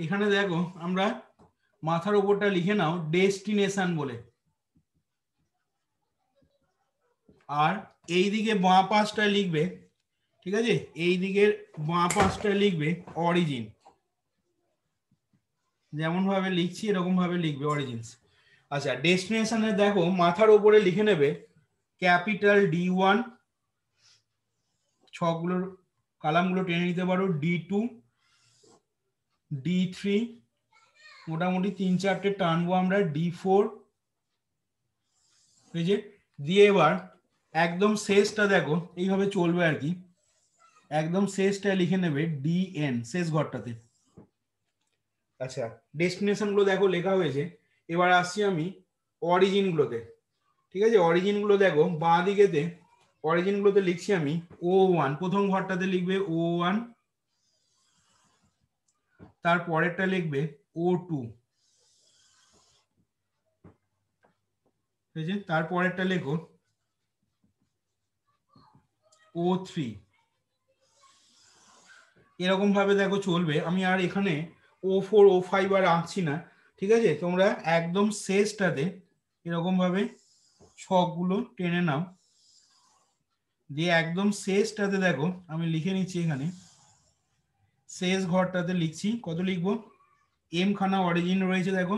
এখানে দেখো আমরা মাথার উপরটা লিখে নাও ডেস্টিনেশন বলে, আর এই দিকে বাঁ পাশটা লিখবে, ঠিক আছে, এই দিকের বাঁ পাশটা লিখবে অরিজিন। যেমন ভাবে লিখছি এরকম ভাবে লিখবে অরিজিনস। আচ্ছা, ডেস্টিনেশনে দেখো মাথার উপরে লিখে নেবে ক্যাপিটাল D1, ছকগুলোর কালামগুলো টেনে নিতে পারো, D2, D3, মোটামুটি 3-4টে টানবো আমরা, D4, এই যে দিয়ে এবার একদম শেষটা দেখো এইভাবে চলবে আর কি, একদম শেষটা লিখে নেবে DN, শেষ ঘরটাতে। আচ্ছা, ডেস্টিনেশন গুলো দেখো লেখা হয়েছে। এবার আসছি আমি অরিজিন গুলোতে, ঠিক আছে। অরিজিন গুলো দেখো বাঁ দিকেতে, অরিজিন গুলোতে লিখছি আমি O1, প্রথম ঘরটাতে লিখবে O1, তার পরেরটা লিখবে O2, ঠিক আছে, তার পরেরটা লেখো O3, এরকম ভাবে দেখো চলবে। আমি আর এখানে O4 O5 আর আঁকছি না, ঠিক আছে। তোমরা একদম শেষটাতে এরকম ভাবে ছকগুলো টেনে নাও, দিয়ে একদম শেষটাতে দেখো আমি লিখে নিচ্ছি, এখানে শেষ ঘরটাতে লিখছি, কত লিখবো, M খানা অরিজিন রয়েছে দেখো,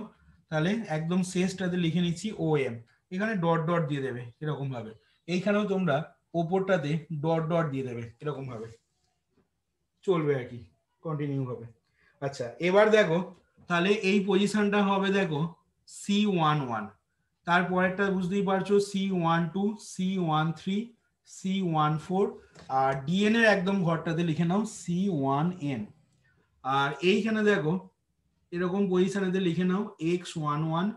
তাহলে একদম শেষটাতে লিখে নিচ্ছি OM, এখানে ডট ডট দিয়ে দেবে এরকম ভাবে। এইখানেও তোমরা ওপরটাতে ডট ডট দিয়ে দেবে এরকম ভাবে, চলবে আর কি, কন্টিনিউ হবে। আচ্ছা, এবার দেখো তাহলে এই পজিশনটা হবে দেখো C11, তারপরেরটা বুঝতেই পারছো C12, C13, C14, আর DN এর একদম ঘরটাতে লিখে নাও C1N। আর এইখানে দেখো এরকম পজিশনেতে লিখে নাও X11,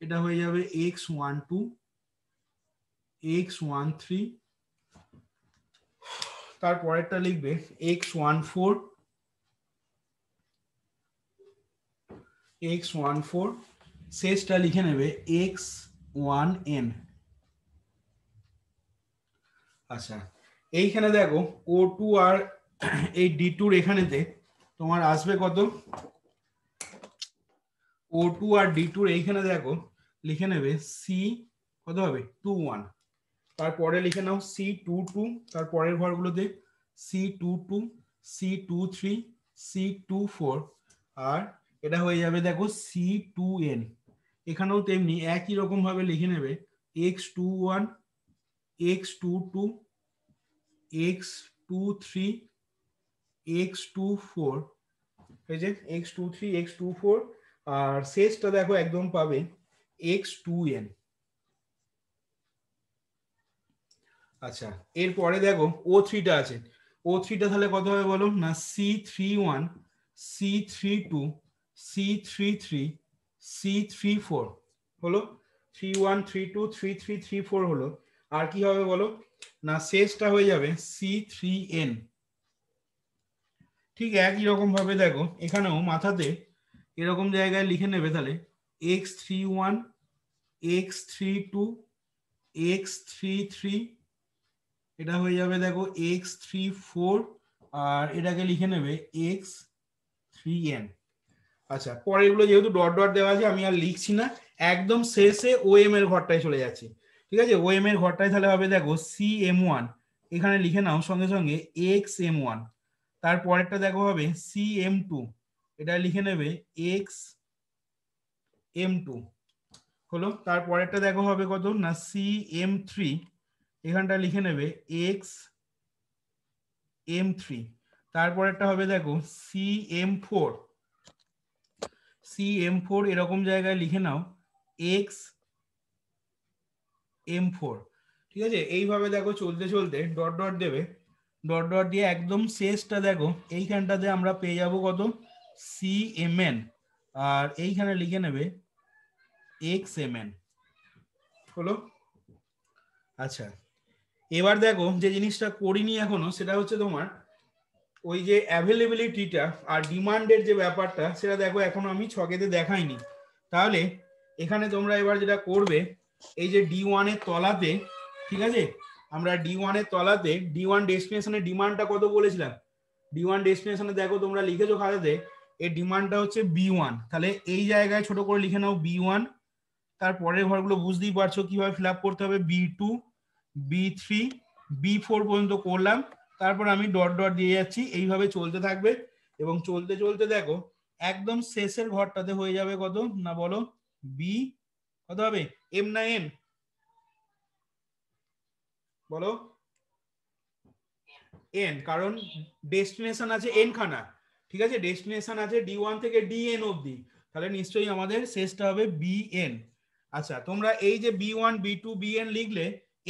এটা হয়ে যাবে X12, X13, তারপরেরটা লিখবে X14, X14, শেষটা লিখে নেবে X1N। আচ্ছা, এইখানে দেখো O2 আর এই D2 এখানেতে তোমার আসবে কত, O2 আর D2 এইখানে দেখো লিখে নেবে C, কত হবে 21, তারপরে লিখে নাও C22, তারপরের ঘরগুলোতে C22, C23, C24, আর এটা হয়ে যাবে দেখো C2N। এখানেও তেমনি একই রকম ভাবে লিখে নেবে X21, X22, X23, X24, এই যে X23, X24, আর শেষটা দেখো একদম পাবে X2N। আচ্ছা, এরপরে দেখো O3টা আছে, O3টা তাহলে কত হবে বলো না, C31, C32, C33, C34 হলো, 31, 32, 33, 34 হলো, আর কি হবে বলো না, শেষটা হয়ে যাবে C3N। ঠিক একই রকম ভাবে দেখো এখানেও মাথাতে এরকম জায়গায় লিখে নেবে তাহলে X31, X32, X33, এটা হয়ে যাবে দেখো X34, আর এটাকে লিখে নেবে X3N। আচ্ছা, পরেরগুলো যেহেতু ডট ডট দেওয়া আছে আমি আর লিখছি না, একদম শেষে OM এর ঘরটায় চলে যাচ্ছি, ঠিক আছে। OM এর ঘরটায় তাহলে হবে দেখো CM1, এখানে লিখে নাও সঙ্গে সঙ্গে XM1, তারপরেরটা দেখো হবে CM2, এটা লিখে নেবে XM2 হলো, তারপরেরটা দেখো হবে কত না CM3, এখানটা লিখে নেবে XM3, তারপরেরটা হবে দেখো CM4, CM4 এরকম জায়গায় লিখে নাও XM4, ঠিক আছে। এইভাবে দেখো চলতে চলতে ডট ডট দেবে, ডট ডট দিয়ে একদম শেষটা দেখো এইখানটাতে আমরা পেয়ে যাব কত CMN, আর এইখানে লিখে নেবে XMN হলো। আচ্ছা, এবার দেখো যে জিনিসটা করিনি এখনো, সেটা হচ্ছে তোমার ওই যে অ্যাভেলেবিলিটিটা আর ডিমান্ডের যে ব্যাপারটা, সেটা দেখো এখনো আমি ছকেতে দেখাইনি। তাহলে এখানে তোমরা এবার যেটা করবে, এই যে D1 এর তলাতে, ঠিক আছে, আমরা D1 এর তলাতে D1 ডেস্টিনেশনের ডিমান্ডটা কত বলেছিলাম, D1 ডেস্টিনেশনে দেখো তোমরা লিখেছো খাতাতে এর ডিমান্ডটা হচ্ছে B1, তাহলে এই জায়গায় ছোট করে লিখে নাও B1। তারপরের ঘরগুলো বুঝতেই পারছো কিভাবে ফিল আপ করতে হবে, B2, B3, B4 পর্যন্ত করলাম, তারপর আমি ডট ডট দিয়ে যাচ্ছি, এইভাবে চলতে থাকবে। এবং চলতে চলতে দেখো একদম শেষের ঘরটাতে হয়ে যাবে কত না বলো, বি কত হবে, এম না এন বলো, এন, কারণ ডেস্টিনেশন আছে এন খানা, ঠিক আছে, ডেস্টিনেশন আছে D1 থেকে DN অবধি, তাহলে নিশ্চয়ই আমাদের শেষটা হবে BN। আচ্ছা তোমরা এই যে B1 B2 BN লিখলে,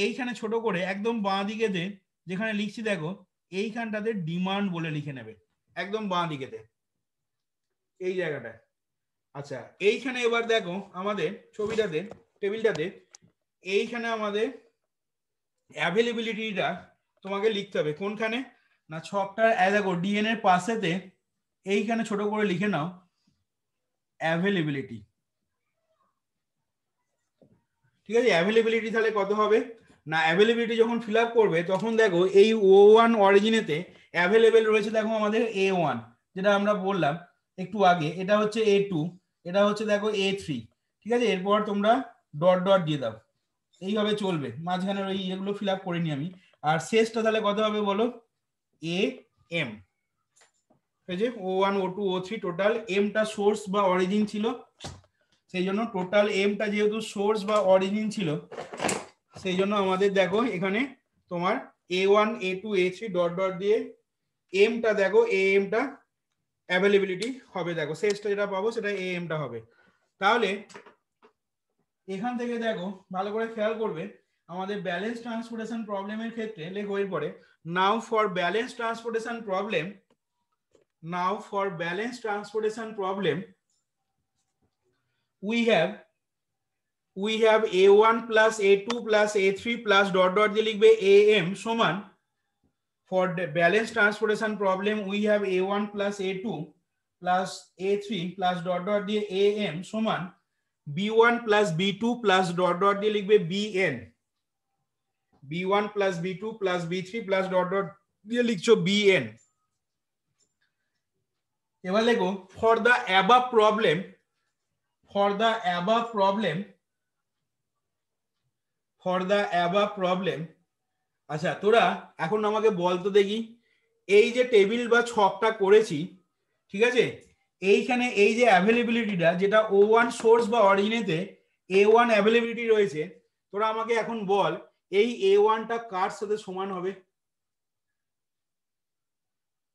এইখানে ছোট করে একদম বাঁ দিকেতে যেখানে লিখছি দেখো, এইখানটাতে ডিমান্ড বলে লিখে নেবে, একদম বাঁ দিকেতে এই জায়গাটায়। আচ্ছা এইখানে এবার দেখো আমাদের ছবিটাতে, টেবিলটাতে, এইখানে আমাদের অ্যাভেলেবিলিটিটা তোমাকে লিখতে হবে কোনখানে না, ছকটার দেখো ডিএন এর পাশেতে এইখানে ছোট করে লিখে নাও অ্যাভেলেবিলিটি, ঠিক আছে। অ্যাভেলেবিলিটি তাহলে কত হবে না, অ্যাভেলেবিলিটি যখন ফিল আপ করবে তখন দেখো এই O1 অরিজিনেতে অ্যাভেলেবেল রয়েছে, দেখো আমাদের A1 যেটা আমরা বললাম একটু আগে, এটা হচ্ছে A2, এটা হচ্ছে দেখো A3, ঠিক আছে। এরপর তোমরা ডট ডট দিয়ে দাও, এইভাবে চলবে, মাঝখানের ওই এগুলো ফিল আপ করিনি আমি। আর শেষটা তাহলে কত হবে বলো, AM, এই যে O1 O2 O3 টোটাল এমটা সোর্স বা অরিজিন ছিল, সেই জন্য টোটাল এমটা যেহেতু সোর্স বা অরিজিন ছিল, সেই জন্য আমাদের দেখো এখানে তোমার A1 A2 A3 dot dot দিয়ে এমটা দেখো এমটা অ্যাভেলেবিলিটি হবে, দেখো শেষটা যেটা পাবো সেটা এমটা হবে। তাহলে এখান থেকে দেখো ভালো করে খেয়াল করবে, আমাদের ব্যালেন্স ট্রান্সপোর্টেশন প্রবলেমের ক্ষেত্রে লেখো এরপরে, নাও for balance transportation problem, now for balance transportation problem we have A1 plus A2 plus A3 plus dot dot দিয়ে লিখবে AM সমান, for the balance transportation problem we have A1 plus A2 plus A3 plus dot dot দিয়ে AM সমান B1 plus B2 plus dot dot দিয়ে লিখবে BN, B1 plus B2 plus B3 plus dot dot দিয়ে লিখছো BN। এবার লেখো for the above problem, for the above problem, for the above problem। আচ্ছা তোরা এখন আমাকে বলতো দেখি, এই যে টেবিল বা ছকটা করেছি, ঠিক আছে, এইখানে এই যে অ্যাভেলেবিলিটিটা যেটা O1 সোর্স বা অরিজিনেতে A1 অ্যাভেলেবিলিটি রয়েছে, তোরা আমাকে এখন বল এই A1টা কার সাথে সমান হবে,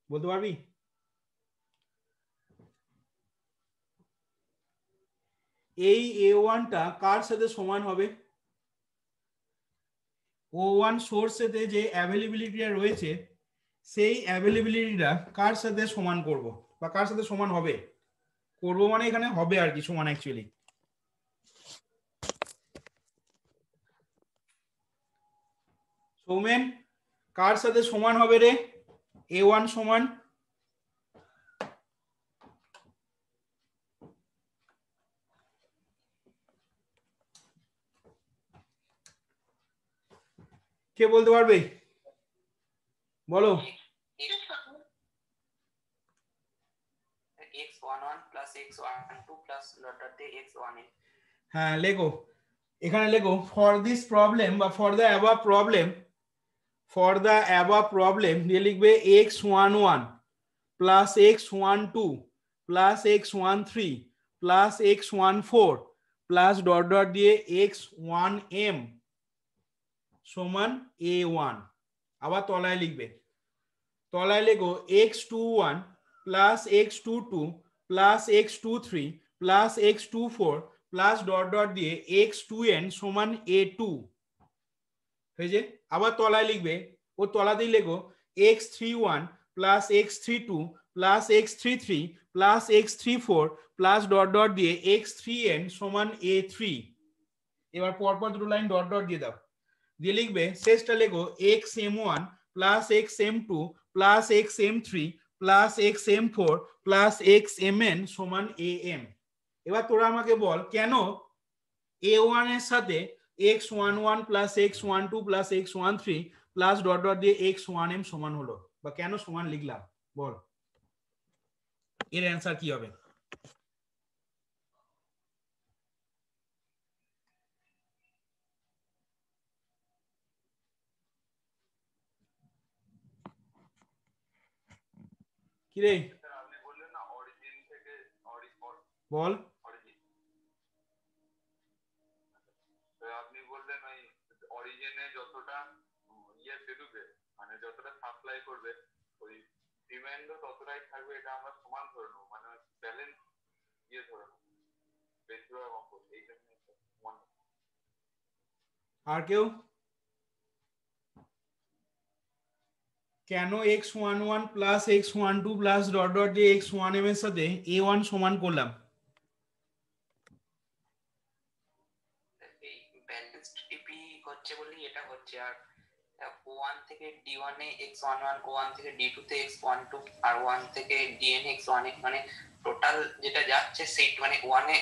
বলতে পারবি? এই A1টা কার সাথে সমান হবে, O1 সোর্সেতে যে অ্যাভেলেবিলিটিটা রয়েছে সেই অ্যাভেলেবিলিটিটা কার সাথে সমান করব বা কার সাথে সমান হবে, করব মানে এখানে হবে আর কি সমান, অ্যাকচুয়ালি সৌমেন কার সাথে সমান হবে রে A1 সমান, কে বলতে পারবে বলো? x11 plus x12 plus dot dot x1n। হ্যাঁ লেখো, এখানে লেখো ফর দিস প্রবলেম বা for the above problem, for the above problem দিয়ে লিখবে x11 plus x12 plus x13 plus x14 plus dot dot দিয়ে x1m সমান A1। আবার তলায় লিখবে, তলায় লেখো x21 plus x22 plus x23 plus x24 plus dot dot দিয়ে x2n সমান A2 হয়েছে। আবার তলায় লিখবে, ও তলাতেই লেখো x31 plus x32 plus x33 plus x34 plus dot dot দিয়ে x3n সমান A3। এবার পরপর দুটো লাইন ডট ডট দিয়ে দাও, দিয়ে লিখবে শেষটা লেখো xm1 plus xm2 plus xm3 plus xm4 plus xmn সমান am। এবার তোরা আমাকে বল কেন A1 এর সাথে x11 plus x12 plus x13 plus dot dot দিয়ে x1m সমান হলো, বা কেন সমান লিখলাম বল? এর অ্যান্সার কি হবে? কি রে আপনি বললেন না অরিজিন থেকে বল। আপনি বললেন ওই অরিজিনে যতটা ইয়ে বেরোবে মানে যতটা সাপ্লাই করবে ওই ডিমান্ডও ততটাই থাকবে, এটা আমরা সমান ধরে নেবো, মানে ব্যালেন্স ইয়ে ধরে নেবো, বেশিরভাগ অঙ্ক এই জন্য সমান। আর কেউ? কেন x11 plus x12 plus dot dot দিয়ে x1m এর সাথে a1 সমান করলাম? এই ব্যালেন্সড টিপি হচ্ছে বলি এটা হচ্ছে, আর O1 থেকে D1 এ x11, O1 থেকে D2 তে x12 আর 1 থেকে Dn x1 মানে টোটাল যেটা যাচ্ছে সেই মানে 1 এ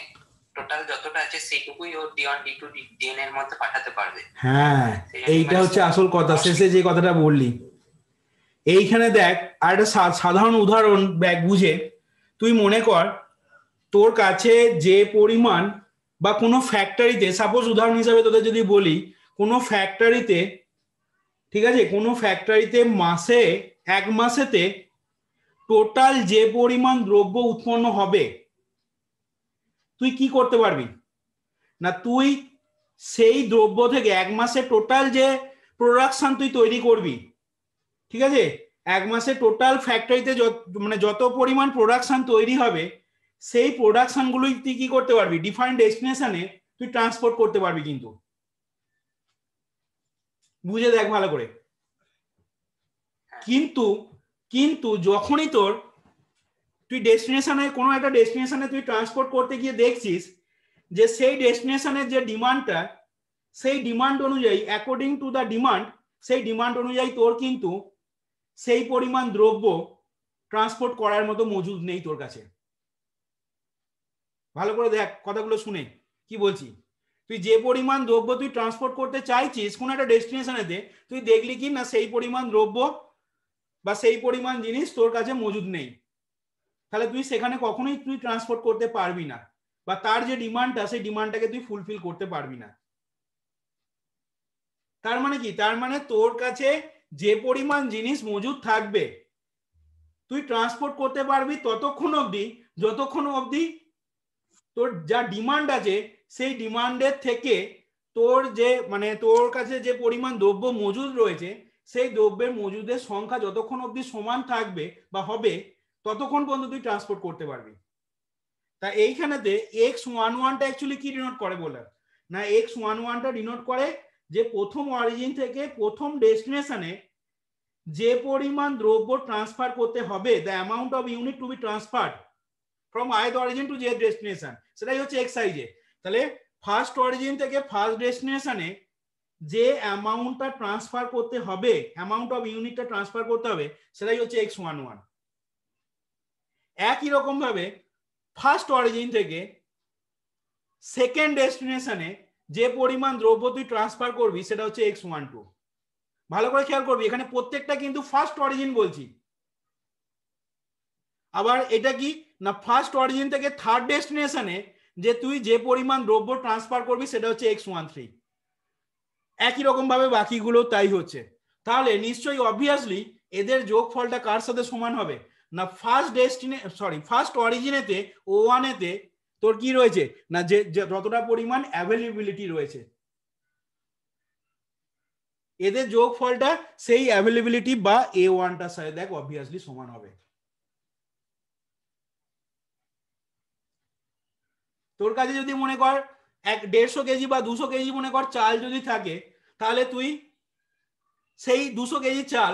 টোটাল যতটা আছে সেইটুকুই ও D1 D2 Dn এর মধ্যে পাঠাতে পারবে। হ্যাঁ, এইটা হচ্ছে আসল কথা, শেষে যে কথাটা বললি। এইখানে দেখ আর একটা সাধারণ উদাহরণ ব্যাগ বুঝে, তুই মনে কর তোর কাছে যে পরিমাণ বা কোনো ফ্যাক্টরিতে, সাপোজ উদাহরণ হিসাবে তোদের যদি বলি, কোনো ফ্যাক্টরিতে, ঠিক আছে, কোনো ফ্যাক্টরিতে মাসে এক মাসেতে টোটাল যে পরিমাণ দ্রব্য উৎপন্ন হবে, তুই কি করতে পারবি না, তুই সেই দ্রব্য থেকে এক মাসে টোটাল যে প্রোডাকশন তুই তৈরি করবি, ঠিক আছে, এক মাসে টোটাল ফ্যাক্টরিতে মানে যত পরিমাণ প্রোডাকশন তৈরি হবে সেই প্রোডাকশন গুলোই তুই কি করতে পারবি, ডিফারেন্ট ডেস্টিনেশনে তুই ট্রান্সপোর্ট করতে পারবি। কিন্তু বুঝে দেখ ভালো করে, কিন্তু কিন্তু যখনই তোর তুই ডেস্টিনেশনে কোনো একটা ডেস্টিনেশনে তুই ট্রান্সপোর্ট করতে গিয়ে দেখছিস যে সেই ডেস্টিনেশনের যে ডিমান্ডটা, সেই ডিমান্ড অনুযায়ী, অ্যাকর্ডিং টু দ্য ডিমান্ড, সেই ডিমান্ড অনুযায়ী তোর কিন্তু সেই পরিমাণ দ্রব্য ট্রান্সপোর্ট করার মতো মজুদ নেই তোর কাছে। ভালো করে দেখ কথাগুলো শুনে কি বলছি। তুই যে পরিমাণ দ্রব্য তুই ট্রান্সপোর্ট করতে চাইছিস কোন একটা ডেস্টিনেশনেতে, তুই দেখলি কি না সেই পরিমাণ দ্রব্য বা সেই পরিমাণ জিনিস তোর কাছে মজুদ নেই, তাহলে তুই সেখানে কখনোই তুই ট্রান্সপোর্ট করতে পারবি না, বা তার যে ডিমান্ডটা সেই ডিমান্ডটাকে তুই ফুলফিল করতে পারবি না। তার মানে কি, তার মানে তোর কাছে যে পরিমাণ জিনিস মজুদ থাকবে তুই ট্রান্সপোর্ট করতে পারবি ততক্ষণ অবধি যতক্ষণ অবধি তোর যা ডিমান্ড আছে সেই ডিমান্ডের থেকে তোর যে মানে তোর কাছে যে পরিমাণ দ্রব্য মজুদ রয়েছে সেই দ্রব্যের মজুদের সংখ্যা যতক্ষণ অবধি সমান থাকবে বা হবে ততক্ষণ পর্যন্ত তুই ট্রান্সপোর্ট করতে পারবি। তা এইখানেতে x11টা অ্যাকচুয়ালি কি ডিনোট করে বলে না, x11টা ডিনোট করে যে প্রথম অরিজিন থেকে প্রথম ডেস্টিনেশনে যে পরিমাণ দ্রব্য ট্রান্সফার করতে হবে, the amount of unit to be transferred from ith origin to jth destination, সেটাই হচ্ছে xij। তাহলে ফার্স্ট অরিজিন থেকে ফার্স্ট ডেস্টিনেশনে যে অ্যামাউন্টটা ট্রান্সফার করতে হবে, অ্যামাউন্ট অফ ইউনিটটা ট্রান্সফার করতে হবে, সেটাই হচ্ছে x11। একই রকম ভাবে ফার্স্ট অরিজিন থেকে সেকেন্ড ডেস্টিনেশনে যে পরিমাণ দ্রব্য তুই ট্রান্সফার করবি সেটা হচ্ছে x12। ভালো করে খেয়াল করবি, এখানে প্রত্যেকটা কিন্তু ফার্স্ট অরিজিন বলছি। আবার এটা কি না, ফার্স্ট অরিজিন থেকে থার্ড ডেস্টিনেশনে যে তুই যে পরিমাণ দ্রব্য ট্রান্সফার করবি সেটা হচ্ছে x13। একই রকম ভাবে বাকিগুলো তাই হচ্ছে। তাহলে নিশ্চয়ই অবভিয়াসলি এদের যোগফলটা কার সাথে সমান হবে না, ফার্স্ট অরিজিনেতে O1 এতে তোর কি রয়েছে না, যে যতটা পরিমাণ অ্যাভেলেবিলিটি রয়েছে এদের যোগফলটা সেই অ্যাভেলেবিলিটি বা A1টার সাথে দেখ অবভিয়াসলি সমান হবে। তোর কাছে যদি মনে কর 150 কেজি বা 200 কেজি মনে কর চাল যদি থাকে, তাহলে তুই সেই 200 কেজি চাল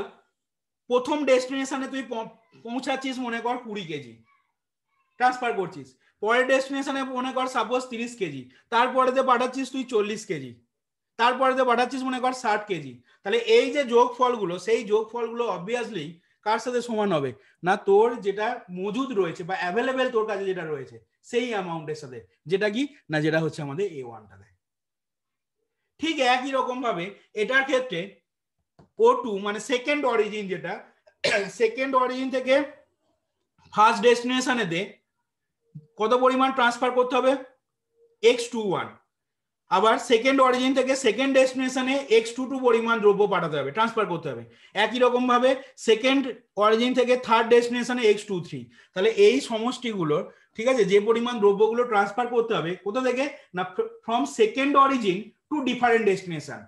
প্রথম ডেস্টিনেশনে তুই পৌঁছাচ্ছিস মনে কর 20 কেজি ট্রান্সফার করছিস, পরের ডেস্টিনেশনে মনে কর সাপোজ 30 কেজি, তারপরেতে পাঠাচ্ছিস তুই 40 কেজি, তারপরেতে পাঠাচ্ছিস মনে কর 60 কেজি। তাহলে এই যে যোগফলগুলো, সেই যোগফলগুলো অবভিয়াসলি কার সাথে সমান হবে না, তোর যেটা মজুদ রয়েছে বা অ্যাভেলেবেল তোর কাছে যেটা রয়েছে সেই অ্যামাউন্টের সাথে, যেটা কি না যেটা হচ্ছে আমাদের A1টা দেয়। ঠিক একই রকম ভাবে এটার ক্ষেত্রে O2 মানে সেকেন্ড অরিজিন, যেটা সেকেন্ড অরিজিন থেকে ফার্স্ট ডেস্টিনেশনেতে কত পরিমাণ ট্রান্সফার করতে হবে x21, আবার সেকেন্ড অরিজিন থেকে সেকেন্ড ডেস্টিনেশনে x22 পরিমাণ দ্রব্য পাঠাতে হবে, ট্রান্সফার করতে হবে। একই রকম ভাবে সেকেন্ড অরিজিন থেকে থার্ড ডেস্টিনেশনে x23। তাহলে এই সমষ্টিগুলো ঠিক আছে, যে পরিমাণ দ্রব্যগুলো ট্রান্সফার করতে হবে কোথা থেকে না from second origin to different destination.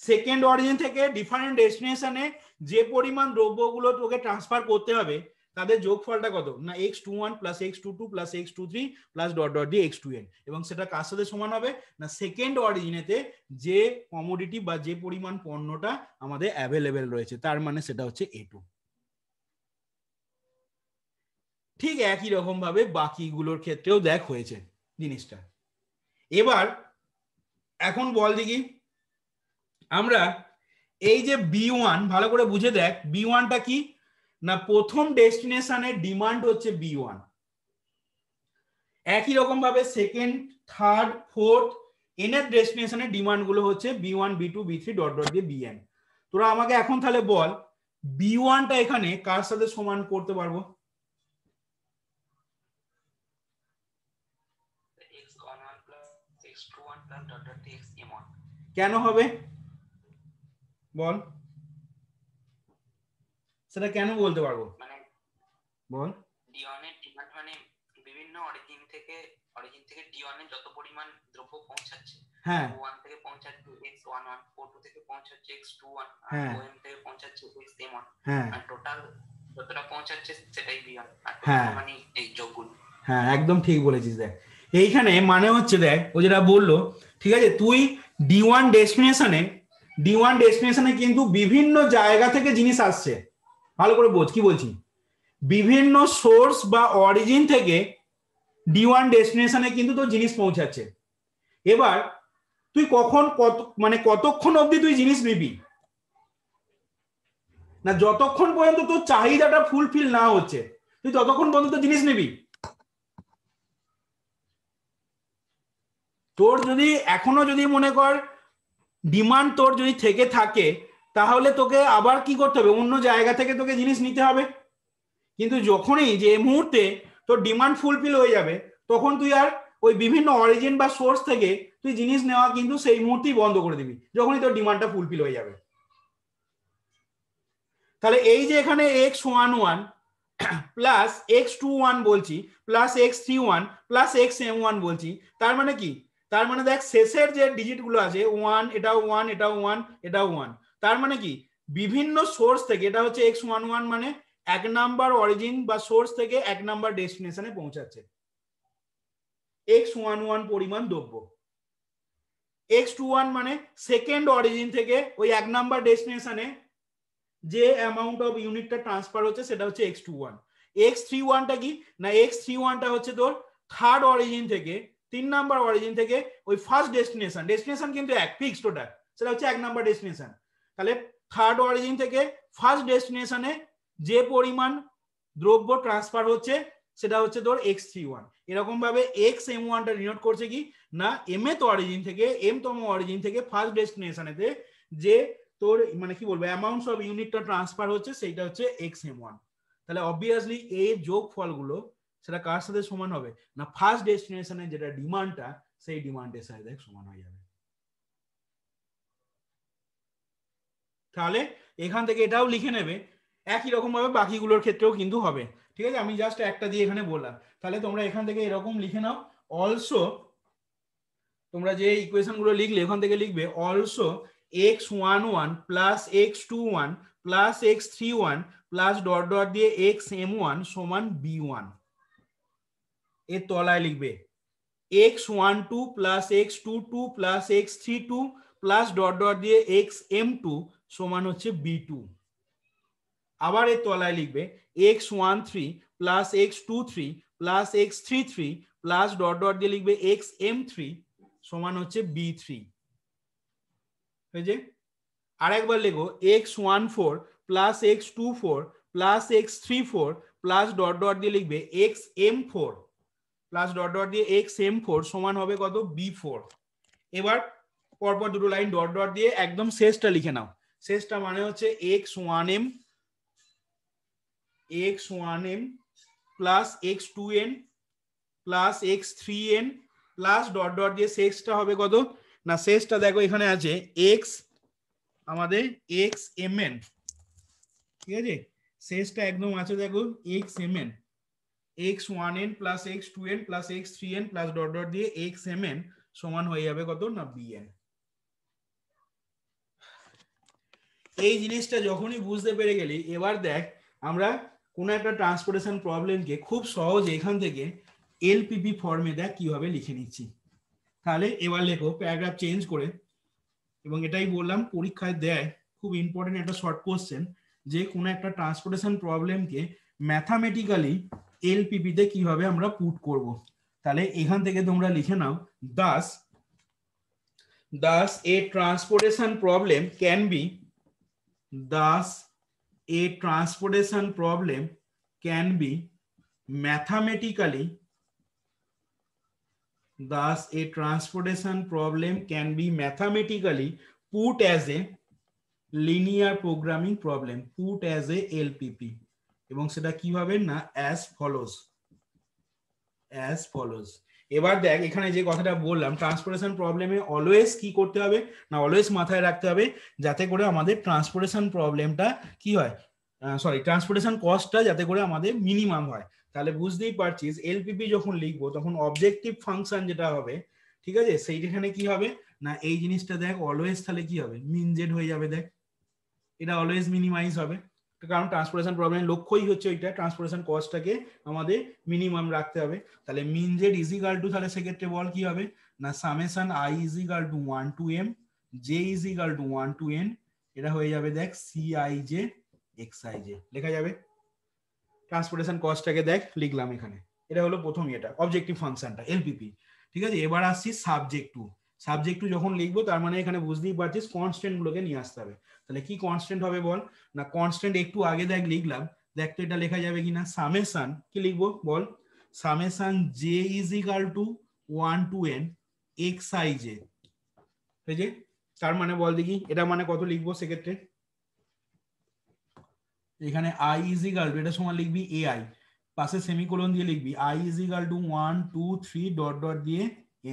Second origin থেকে ডিফারেন্ট ডেস্টিনেশনে যে পরিমাণ দ্রব্যগুলো তোকে ট্রান্সফার করতে হবে তাদের যোগফলটা কত না x21 plus x22 plus x23 plus dot dot দিয়ে x2n, এবং সেটা কার সাথে সমান হবে না সেকেন্ড অরিজিনেতে যে কমোডিটি বা যে পরিমাণ পণ্যটা আমাদের অ্যাভেলেবেল রয়েছে তার মানে সেটা হচ্ছে A2। ঠিক একই রকম ভাবে বাকিগুলোর ক্ষেত্রেও দেখ হয়েছে জিনিসটা। এবার এখন বল দেখি আমরা এই যে B1 ভালো করে বুঝে দেখ, B1টা কি না প্রথম ডেস্টিনেশনের ডিমান্ড হচ্ছে B1। একই রকম ভাবে সেকেন্ড থার্ড ফোর্থ এনের ডেস্টিনেশনের ডিমান্ড গুলো হচ্ছে B1 B2 B3 dot dot দিয়ে Bn। তোরা আমাকে এখন তাহলে বল B1টা এখানে কার সাথে সমান করতে পারবো? কেন হবে বল, সেটা কেন বলতে পারবো মানে বল। D1 এর ডিমান্ড মানে বিভিন্ন অরিজিন থেকে D1 এ যত পরিমাণ দ্রব্য পৌঁছাচ্ছে, হ্যাঁ O1 থেকে পৌঁছাচ্ছে X11, O2 থেকে পৌঁছাচ্ছে X21, হ্যাঁ OM থেকে পৌঁছাচ্ছে XM1, হ্যাঁ আর টোটাল যতটা পৌঁছাচ্ছে সেটাই B1, আর হ্যাঁ মানে এই যোগগুলো। হ্যাঁ একদম ঠিক বলেছিস। দেখ এইখানে মানে হচ্ছে দেখ ও যেটা বললো ঠিক আছে, তুই D1 ডেস্টিনেশনে কিন্তু বিভিন্ন জায়গা থেকে জিনিস আসছে, ভালো করে বোঝ কি বলছি। বিভিন্ন সোর্স বা অরিজিন থেকে D1 ডেস্টিনেশনে কিন্তু তোর জিনিস পৌঁছাচ্ছে। এবার তুই কখন কতক্ষণ অবধি তুই জিনিস নিবি না, যতক্ষণ পর্যন্ত তোর চাহিদাটা ফুলফিল না হচ্ছে তুই ততক্ষণ পর্যন্ত জিনিস নিবি। তোর যদি এখনো যদি মনে কর ডিমান্ড তোর যদি থেকে থাকে তাহলে তোকে আবার কি করতে হবে, অন্য জায়গা থেকে তোকে জিনিস নিতে হবে। কিন্তু যখনই যে মুহূর্তে তোর ডিমান্ড ফুলফিল হয়ে যাবে তখন তুই আর ওই বিভিন্ন অরিজিন বা সোর্স থেকে তুই জিনিস নেওয়া কিন্তু সেই মুহূর্তেই বন্ধ করে দিবি, যখনই তোর ডিমান্ডটা ফুলফিল হয়ে যাবে। তাহলে এই যে এখানে x11 প্লাস x21 বলছি প্লাস x31 প্লাস xm1 বলছি, তার মানে কি, তার মানে দেখ শেষের যে ডিজিট গুলো আছে 1, এটাও 1, এটাও 1, এটাও 1, তার মানে কি বিভিন্ন সোর্স থেকে, এটা হচ্ছে x11 মানে এক নাম্বার অরিজিন বা সোর্স থেকে এক নাম্বার ডেস্টিনেশনে পৌঁছাচ্ছে x11 পরিমাণ দ্রব্য। x21 মানে সেকেন্ড অরিজিন থেকে ওই এক নাম্বার ডেস্টিনেশনে যে অ্যামাউন্ট অফ ইউনিটটা ট্রান্সফার হচ্ছে সেটা হচ্ছে x21। x31টা কি না x31টা হচ্ছে তোর থার্ড অরিজিন থেকে তিন নাম্বার অরিজিন থেকে ওই ফার্স্ট ডেস্টিনেশন কিন্তু এক ফিক্সড, ওটা সেটা হচ্ছে এক নাম্বার ডেস্টিনেশন। তাহলে থার্ড অরিজিন থেকে ফার্স্ট ডেস্টিনেশনে যে পরিমাণ দ্রব্য ট্রান্সফার হচ্ছে সেটা হচ্ছে তোর x31। এরকম ভাবে xm1টা ডিনোট করছে কি না mth অরিজিন থেকে mতম অরিজিন থেকে ফার্স্ট ডেস্টিনেশনেতে যে তোর মানে কি বলবো অ্যামাউন্টস অফ ইউনিটটা ট্রান্সফার হচ্ছে সেইটা হচ্ছে xm1। তাহলে অবভিয়াসলি এই যোগ ফলগুলো সেটা কার সাথে সমান হবে না ফার্স্ট ডেস্টিনেশনের যেটা ডিমান্ডটা সেই ডিমান্ডের সাথে দেখ সমান হয়ে যাবে। তাহলে এখান থেকে এটাও লিখে নেবে, একই রকম ভাবে বাকিগুলোর ক্ষেত্রেও কিন্তু হবে। ঠিক আছে, আমি জাস্ট একটা দিয়ে এখানে বললাম। তাহলে তোমরা এখান থেকে এরকম লিখে নাও, অলসো তোমরা যে ইকুয়েশন গুলো লিখলে এখান থেকে লিখবে also x11 plus x21 plus x31 plus dot dot দিয়ে xm1 সমান b1। এর তলায় লিখবে x12 plus x22 plus x32 plus dot dot দিয়ে xm2 সমান হচ্ছে b2। আবার এর তলায় লিখবে x13 plus x23 plus x33 plus dot dot দিয়ে লিখবে xm3 সমান হচ্ছে b3। হয়েছে? আরেকবার লিখো x14 plus x24 plus x34 plus dot dot দিয়ে লিখবে xm4 প্লাস ডট ডট দিয়ে xm4 সমান হবে কত b4। এবার পরপর দুটো লাইন ডট ডট দিয়ে একদম শেষটা লিখে নাও। শেষটা মানে হচ্ছে x1m plus x2n plus x3n plus dot dot দিয়ে শেষটা হবে কত না শেষটা দেখো এখানে আছে x আমাদের xmn, ঠিক আছে, শেষটা একদম আছে দেখো xmn, x1n plus x2n plus x3n plus dot dot দিয়ে xmn সমান হয়ে যাবে কত না bn। এই জিনিসটা যখনই বুঝতে পেরে গেলি, এবার দেখ আমরা কোন একটা ট্রান্সপোর্টেশন প্রবলেমকে খুব সহজে এখান থেকে এলপিপি ফর্মে দেখ কিভাবে লিখে নিচ্ছি। তাহলে এবার লেখো প্যারাগ্রাফ চেঞ্জ করে, এবং এটাই বললাম পরীক্ষায় দেয় খুব ইম্পর্টেন্ট একটা শর্ট কোশ্চেন, যে কোনো একটা ট্রান্সপোর্টেশন প্রবলেমকে ম্যাথামেটিক্যালি এলপিপিতে কিভাবে আমরা পুট করব। তাহলে এখান থেকে তোমরা লিখে নাও thus a transportation problem can be mathematically put as a linear programming problem, put as a LPP, এবং সেটা কিভাবে না as follows। এবার দেখ এখানে যে কথাটা বললাম, ট্রান্সপোর্টেশন প্রবলেমে অলওয়েজ কি করতে হবে না, অলওয়েজ মাথায় রাখতে হবে যাতে করে আমাদের ট্রান্সপোর্টেশন প্রবলেমটা কি হয়, ট্রান্সপোর্টেশন কস্টটা যাতে করে আমাদের মিনিমাম হয়। তাহলে বুঝতেই পারছিস এলপিপি যখন লিখবো তখন অবজেক্টিভ ফাংশন যেটা হবে, ঠিক আছে, সেইখানে কি হবে না এই জিনিসটা দেখ অলওয়েজ তাহলে কি হবে মিন জেড হয়ে যাবে, দেখ এটা অলওয়েজ মিনিমাইজ হবে, কারণ ট্রান্সপোর্টেশন প্রবলেমের লক্ষ্যই হচ্ছে ওইটা ট্রান্সপোর্টেশন কস্টটাকে আমাদের মিনিমাম রাখতে হবে। তাহলে মিন জেড ইজ ইকুয়াল টু, তাহলে সেক্ষেত্রে বল কি হবে না summation I is equal to 1 to m J is equal to 1 to n, এটা হয়ে যাবে দেখ CIJ XIJ লেখা যাবে। ট্রান্সপোর্টেশন কস্টটাকে দেখ লিখলাম এখানে, এটা হলো প্রথম এটা অবজেক্টিভ ফাংশনটা এলপিপি, ঠিক আছে। এবার আসছি সাবজেক্ট টু যখন লিখবো তার মানে এখানে বুঝতেই পারছিস কনস্ট্যান্ট গুলোকে নিয়ে আসতে হবে। তাহলে কি কনস্ট্যান্ট হবে বল না, কনস্ট্যান্ট একটু আগে দেখ লিখলাম, দেখ তো এটা লেখা যাবে কিনা, সামেশন কি লিখবো বল, summation j is equal to 1 to n xij, এই যে তার মানে বল দেখি এটা মানে কত লিখবো সেক্ষেত্রে, এখানে i ইজ ইকুয়াল টু এটা সমান লিখবি ai, পাশে সেমিকোলন দিয়ে লিখবি i is equal to 1 2 3 dot dot দিয়ে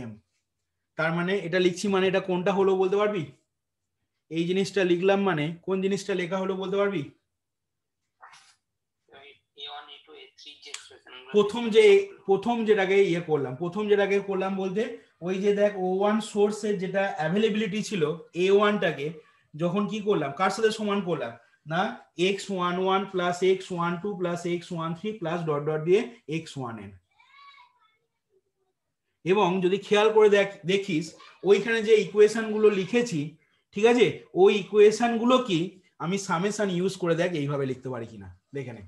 m। তার মানে এটা লিখছি মানে এটা কোনটা হলো বলতে পারবি, এই জিনিসটা লিখলাম মানে কোন জিনিসটা লেখা হলো বলতে পারবি, প্রথম যেটাকে করলাম বলতে ওই যে দেখ O1 সোর্সের যেটা অ্যাভেলেবিলিটি ছিল A1 টাকে যখন কি করলাম কার সাথে সমান করলাম না x11 plus x12 plus x13 plus dot dot দিয়ে x1n। এবং যদি খেয়াল করে দেখিস ওইখানে যে ইকুয়েশন গুলো লিখেছি, ঠিক আছে, ওই ইকুয়েশন গুলো কি আমি সামেশন ইউজ করে দেখ এইভাবে লিখতে পারি কিনা দেখে নে।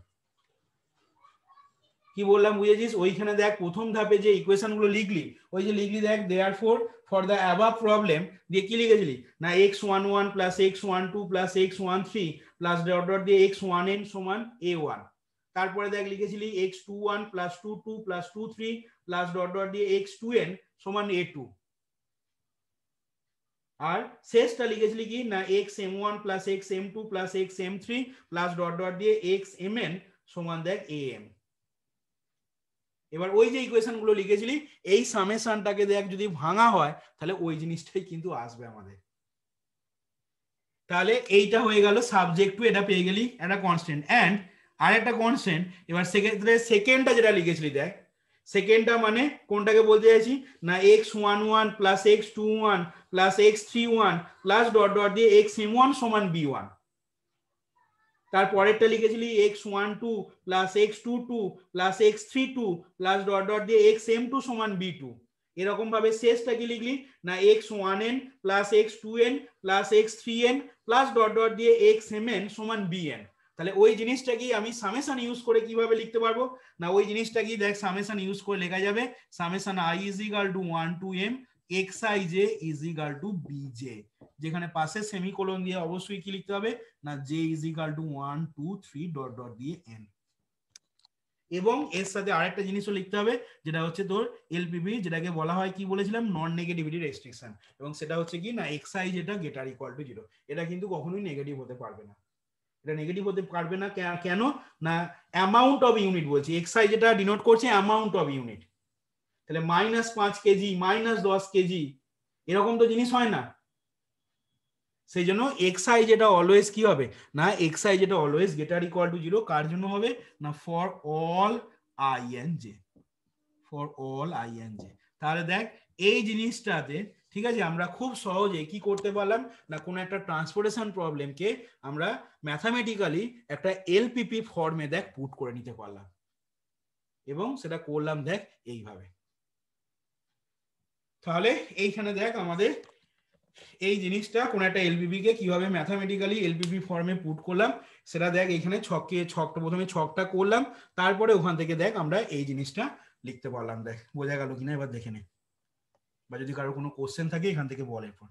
কি বললাম বুঝেছিস, ওইখানে দেখ প্রথম ধাপে যে ইকুয়েশন গুলো লিখলি ওই যে লিখলি দেখ therefore for the above problem দিয়ে কি লিখেছিলি না x11 plus x12 plus x13 plus dot dot দিয়ে x1n সমান a1, তারপরে দেখ লিখেছিলি x21 plus 22 plus 23 plus dot dot দিয়ে x2n সমান a2, আর শেষটা লিখেছিলি কি না xm1 plus xm2 plus xm3 plus dot dot দিয়ে xmn সমান দেখ am। এবার ওই যে ইকুয়েশন গুলো লিখেছিলি এই সামেশনটাকে দেখ যদি ভাঙা হয় তাহলে ওই জিনিসটাই কিন্তু আসবে আমাদের। তাহলে এইটা হয়ে গেল সাবজেক্ট টু, এটা পেয়ে গেলি একটা কনস্ট্যান্ট এন্ড আর একটা কনস্ট্যান্ট। এবার সেক্ষেত্রে সেকেন্ডটা যেটা লিখেছিলি দেখ সেকেন্ডটা মানে কোনটাকে বলতে চাইছি না x11 plus x21 plus x31 plus dot dot দিয়ে xm1 সমান b1, তারপরেরটা লিখেছিলি x12 plus x22 plus x32 plus dot dot দিয়ে xm2 সমান b2, এরকম ভাবে শেষটা কি লিখলি না x1n plus x2n plus x3n plus dot dot দিয়ে xmn সমান bn। তাহলে ওই জিনিসটা কি আমি সামেশন ইউজ করে কিভাবে লিখতে পারবো না, ওই জিনিসটা কি দেখ সামেশন ইউজ করে লেখা যাবে summation i is equal to 1 to m xij is equal two bj, যেখানে পাশে সেমিকোলন দিয়ে অবশ্যই কি লিখতে হবে না j is equal to 1 2 3 dot dot দিয়ে n। এবং এর সাথে আরেকটা জিনিসও লিখতে হবে যেটা হচ্ছে তোর এলপিপি, যেটাকে বলা হয় কি বলেছিলাম নন নেগেটিভিটি রেস্ট্রিকশন, এবং সেটা হচ্ছে কি না xi যেটা গ্রেটার ইকুয়াল টু 0, এটা কিন্তু কখনোই নেগেটিভ হতে পারবে না। এটা নেগেটিভ হতে পারবে না, কেন না অ্যামাউন্ট অফ ইউনিট বলছি, এক্সআই যেটা ডিনোট করছে অ্যামাউন্ট অফ ইউনিট, তাহলে -5 কেজি -10 কেজি এরকম তো জিনিস হয় না, সেই জন্য xi যেটা অলওয়েজ কি হবে না, xi যেটা অলওয়েজ গ্রেটার ইকুয়াল টু 0 কার জন্য হবে না for all ing, for all ing। তাহলে দেখ এই জিনিসটাতে ঠিক আছে আমরা খুব সহজে কি করতে পারলাম না, কোনো একটা ট্রান্সপোর্টেশন প্রবলেমকে আমরা ম্যাথামেটিক্যালি একটা এলপিপি ফর্মে দেখ পুট করে নিতে পারলাম, এবং সেটা করলাম দেখ এইভাবে। তাহলে এইখানে দেখ আমাদের এই জিনিসটা কোন একটা এলপিপি কে কিভাবে ম্যাথামেটিক্যালি এলপিপি ফর্মে পুট করলাম সেটা দেখ, এখানে ছকটা প্রথমে ছকটা করলাম, তারপরে ওখান থেকে দেখ আমরা এই জিনিসটা লিখতে পারলাম। দেখ বোঝা গেল কিনা, এবার দেখে নে, বা যদি কারো কোনো কোশ্চেন থাকে এখান থেকে বল এরপর।